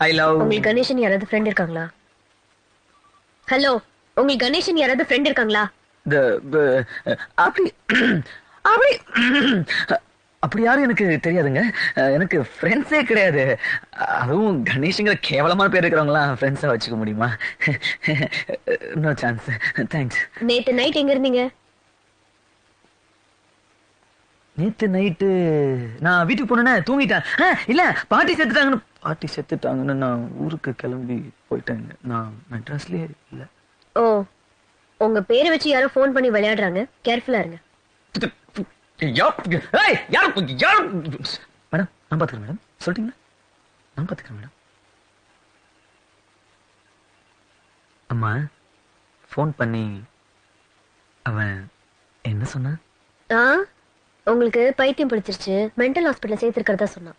I love. உங்களுக்கு கணேசன் யாராவது friend இருக்காங்களா? ஹலோ, உங்களுக்கு கணேசன் யாராவது ஃப்ரெண்ட் இருக்காங்களா? அப்படி அப்படி அப்படி யாரும் எனக்கு தெரியாதுங்க. எனக்கு ஃப்ரெண்ட்ஸே கிடையாது. அதுவும் கணேஷ்ங்கிற கேவலமான பேர் இருக்கிறவங்களாம் ஃப்ரெண்ட்ஸா வச்சுக்க முடியுமா? No chance. தேங்க்ஸ். நேத்து நைட் எங்க இருந்தீங்க? நேத்து நைட்டு நான் வீட்டுக்கு போனேன்னா தூங்கிட்டேன். இல்ல பாட்டி செத்துட்டாங்கன்னு நான் ஊருக்கு கிளம்பி போயிட்டேங்க. நான் மெட்ராஸ்லயே இல்ல. ஓ, உங்க பேரை வச்சு யாரோ ஃபோன் பண்ணி விளையாடுறாங்க, கேர்ஃபுல்லா இருங்க. மேடம் நான் பாத்துக்கிறேன். மேடம் சொல்லிட்டீங்களா? நான் பாத்துக்கிறேன் மேடம். அம்மா ஃபோன் பண்ணி அவன் என்ன சொன்னான்? உங்களுக்கு பைத்தியம் பிடிச்சிருச்சு, மென்டல் ஹாஸ்பிட்டல் சேர்த்திருக்கிறதா சொன்னான்.